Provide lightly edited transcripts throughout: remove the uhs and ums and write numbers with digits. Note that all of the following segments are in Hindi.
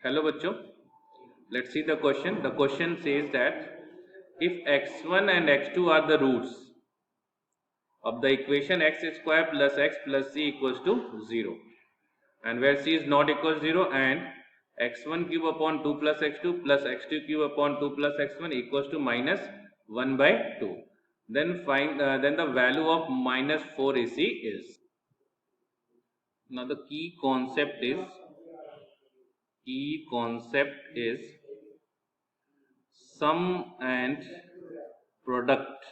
Hello bachcho, let's see the question. The question says that if x1 and x2 are the roots of the equation x square plus x plus c equals to 0, and where c is not equal to 0 and x1 cube upon 2 plus x2 plus x2 cube upon 2 plus x1 equals to minus 1 by 2, then then the value of minus 4 AC is. Now the key concept is sum and product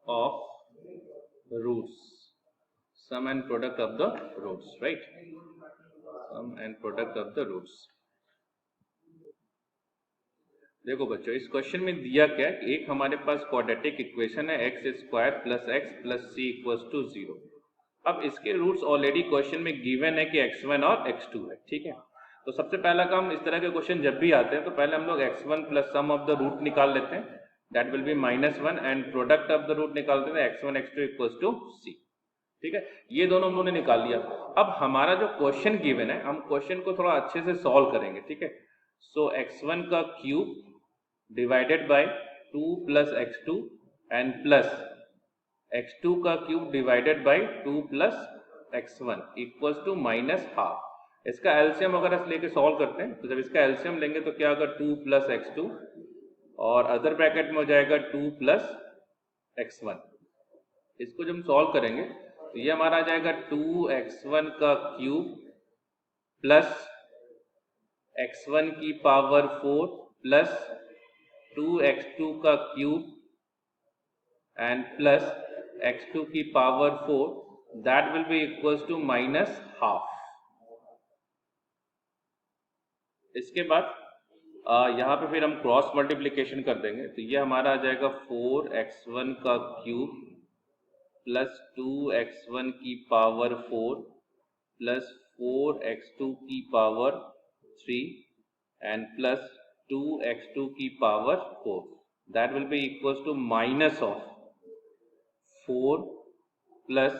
of roots. Sum and product of the roots, right? Sum and product of the roots. देखो बच्चों, इस क्वेश्चन में दिया क्या है, एक हमारे पास क्वाड्रेटिक इक्वेशन है x square plus x plus c equals to 0। अब इसके रूट्स ऑलरेडी क्वेश्चन में गिवन है कि x1 और x2 है, ठीक है। तो सबसे पहला काम, इस तरह के क्वेश्चन जब भी आते हैं तो पहले हम लोग x1 plus sum of the root निकाल लेते हैं, that will be -1, and product of the root निकालते हैं x1 x2 equals to c, ठीक है। ये दोनों हम लोगों ने निकाल लिया। अब हमारा जो क्वेश्चन गिवन है, हम क्वेश्चन को थोड़ा अच्छे से सॉल्व करेंगे, ठीक है। सो x1 का cube divided by 2 plus x2 and plus x2 का cube divided by 2 plus x1 equals to -12। इसका एलसीएम अगर लेके सॉल्व करते हैं तो जब इसका एलसीएम लेंगे तो क्या होगा, 2 प्लस x2 और अदर ब्रैकेट में हो जाएगा 2 प्लस x1। इसको जब हम सॉल्व करेंगे तो ये हमारा आ जाएगा 2x1 का क्यूब प्लस x1 की पावर 4 प्लस 2x2 का क्यूब एंड प्लस x2 की power 4, that will be equals to -12। इसके बाद यहाँ पे फिर हम क्रॉस मल्टीप्लिकेशन कर देंगे, तो ये हमारा आ जाएगा 4x1 का क्यूब प्लस 2x1 की पावर 4 प्लस 4x2 की पावर 3 एंड प्लस 2x2 की power 4, that will be equals to minus of 4 plus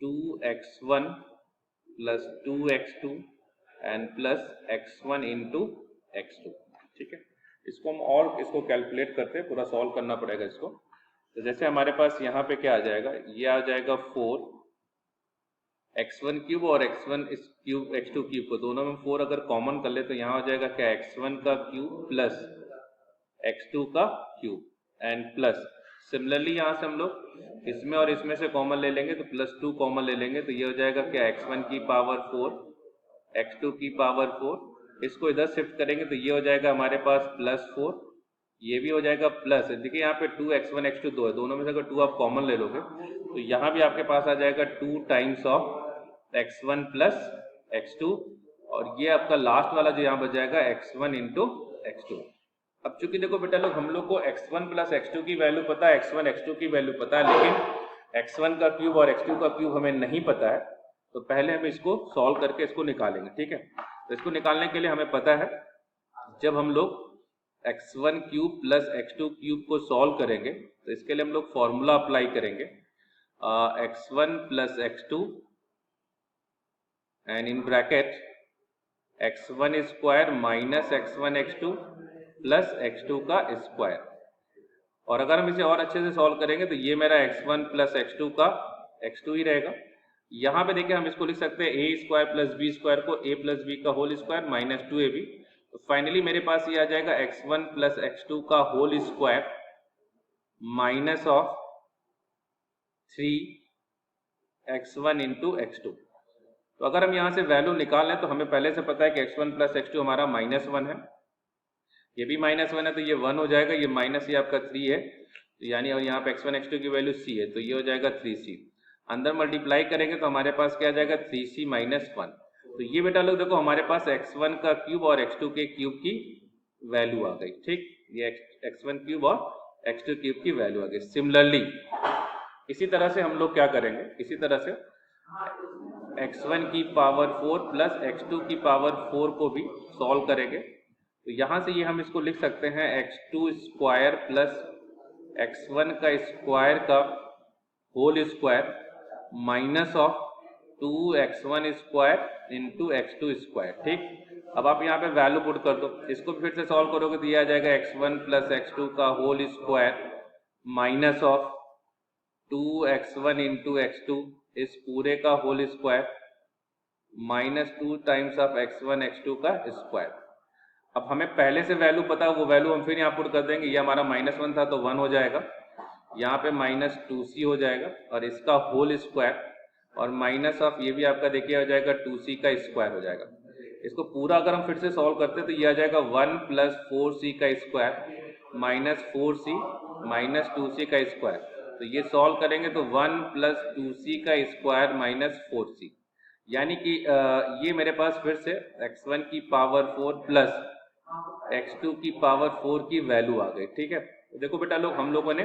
2x1 plus 2x2 and plus x1 into x2, ठीक है। इसको हम और इसको कैलकुलेट करते हैं, पूरा सॉल्व करना पड़ेगा इसको। तो जैसे हमारे पास यहाँ पे क्या आ जाएगा, ये आ जाएगा 4 x1 क्यूब और x1 इस क्यूब x2 क्यूब को दोनों में 4 अगर कॉमन कर ले तो यहाँ हो जाएगा क्या, x1 का क्यूब प्लस x2 का क्यूब एंड प्लस सिमिलरली यहाँ से हम लोग इसमें और इसमें से कॉमन ले लेंगे तो +2 कॉमन ले लेंगे, तो ये हो जाएगा क्या, x1 की पावर 4 x2 की पावर 4। इसको इधर शिफ्ट करेंगे तो ये हो जाएगा हमारे पास +4, ये भी हो जाएगा प्लस, देखिए यहाँ पे 2x1 x2 2 है, दोनों में से अगर 2 आप कॉमन ले लोगे तो यहाँ भी आपके पास आ जाएगा 2 times of x1 plus x2, और ये आपका लास्ट वाला जो यहाँ बच जाएगा x1 इंटू x2। अब चूंकि देखो बेटा लोग, हम लोग को x1 प्लस x2 की वैल्यू पता है, x1 x2 की वैल्यू पता है, लेकिन x1 का क्यूब और x2 का क्यूब हमें नहीं पता है, तो पहले हम इसको सॉल्व करके इसको निकालेंगे, ठीक है। तो इसको निकालने के लिए हमें पता है, जब हम लोग x1 cube plus x2 cube को सॉल्व करेंगे तो इसके लिए हम लोग फॉर्मूला अप्लाई करेंगे, x1 plus x2 and in bracket x1 square minus x1 x2 plus x2 का स्क्वायर। और अगर हम इसे और अच्छे से सॉल्व करेंगे तो ये मेरा x1 प्लस x2 का x2 ही रहेगा। यहाँ पे देखिए हम इसको लिख सकते हैं a square plus b square को a प्लस b का होल स्क्वायर माइनस 2ab। तो फाइनली मेरे पास ये आ जाएगा x1 प्लस x2 का whole square minus of 3x1 into x2। तो अगर हम यहाँ से वैल्यू निकाल लें तो हमें पहले से पता है कि x1 प्लस x2 हमारा -1 है, ये भी -1 है तो ये 1 हो जाएगा, ये माइनस ये आपका 3 है, तो यानी और यहाँ पे x1 x2 की वैल्यू c है, तो ये हो जाएगा 3c। अंदर मल्टीप्लाई करेंगे तो हमारे पास क्या आ जाएगा, 3c माइनस 1। तो ये बेटा लोग देखो हमारे पास x1 का क्यूब और x2 के क्यूब की वैल्यू आ गई, ठीक। ये x1 क्यूब और x2 क्यूब की वैल्यू आ गई। सिमिलरली इसी तरह से हम लोग क्या करेंगे, इसी तरह से x1 की पावर 4 प्लस x2 की पावर 4 को भी सॉल्व करेंगे। तो यहाँ से ये हम इसको लिख सकते हैं x2 स्क्वायर प्लस x1 का स्क्वायर का whole square minus of 2x1 square into x2 square. ठीक, अब आप यहाँ पे वैल्यू पुट कर दो, इसको फिर से सॉल्व करोगे तो यह आ जाएगा x1 प्लस x2 का whole square minus of 2x1 into x2 इस पूरे का whole square minus 2 times of x1 x2 का स्क्वायर। अब हमें पहले से वैल्यू पता है, वो वैल्यू हम फिर यहाँ पुट कर देंगे। ये हमारा -1 था तो 1 हो जाएगा, यहाँ पे -2c हो जाएगा और इसका होल स्क्वायर और माइनस ऑफ ये भी आपका देखिए हो जाएगा 2c का स्क्वायर हो जाएगा। इसको पूरा अगर हम फिर से सॉल्व करते हैं तो ये आ जाएगा 1 प्लस 4c का square minus 4c minus 2c का स्क्वायर। तो ये सॉल्व करेंगे तो 1 प्लस 2c का स्क्वायर माइनस 4c, यानी कि ये मेरे पास फिर से x1 की पावर 4 प्लस x2 की पावर 4 की वैल्यू आ गई। ठीक है, तो देखो बेटा लोग, हम लोगों ने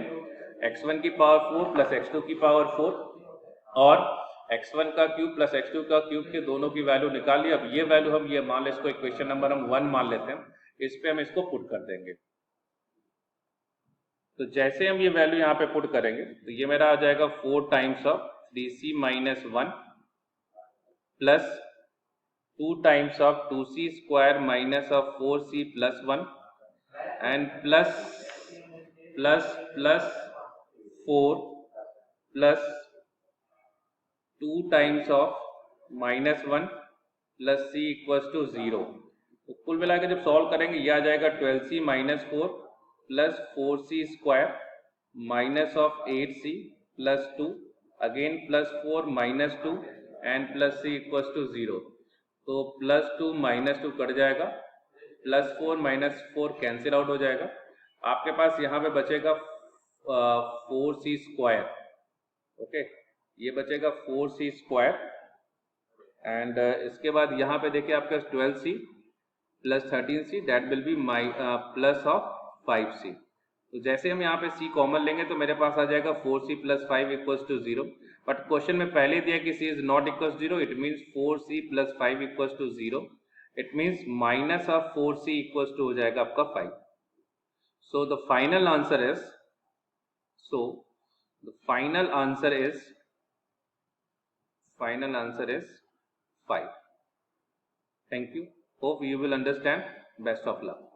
x1 की पावर 4 प्लस x2 की पावर 4 और x1 का क्यूब प्लस x2 का क्यूब के दोनों की वैल्यू निकाल ली। अब ये वैल्यू हम ये मान ले, इसको इक्वेशन नंबर हम 1 मान लेते हैं, इस पे हम इसको पुट कर देंगे। तो जैसे हम ये वैल्यू यहाँ पे पुट करेंगे तो ये मेरा आ जाएगा 4 times of 3c minus 1 plus 2 times of 2c square minus of 4c plus 1 and plus plus plus 4 plus 2 times of -1 plus c equals to 0। तो कुल मिला के जब सॉल्व करेंगे ये आ जाएगा 12c minus 4 plus 4c square minus of 8c plus 2 again plus 4 minus 2 and plus c equals to 0। तो प्लस 2 माइनस 2 कट जाएगा, प्लस 4 माइनस 4 कैंसिल आउट हो जाएगा। आपके पास यहाँ पे बचेगा 4c स्क्वायर। ओके, ये बचेगा 4c स्क्वायर एंड इसके बाद यहाँ पे देखिए आपके पास 12c plus 13c that will B plus of 5c। तो जैसे हम यहाँ पे c कॉमन लेंगे तो मेरे पास आ जाएगा 4c plus 5 equals to 0। But question में पहले दिया कि c is not equals 0, it means 4c plus 5 equals to 0, it means minus of 4c equals to हो जाएगा आपका 5। So the final answer is final answer is 5. Thank you. Hope you will understand. Best of luck.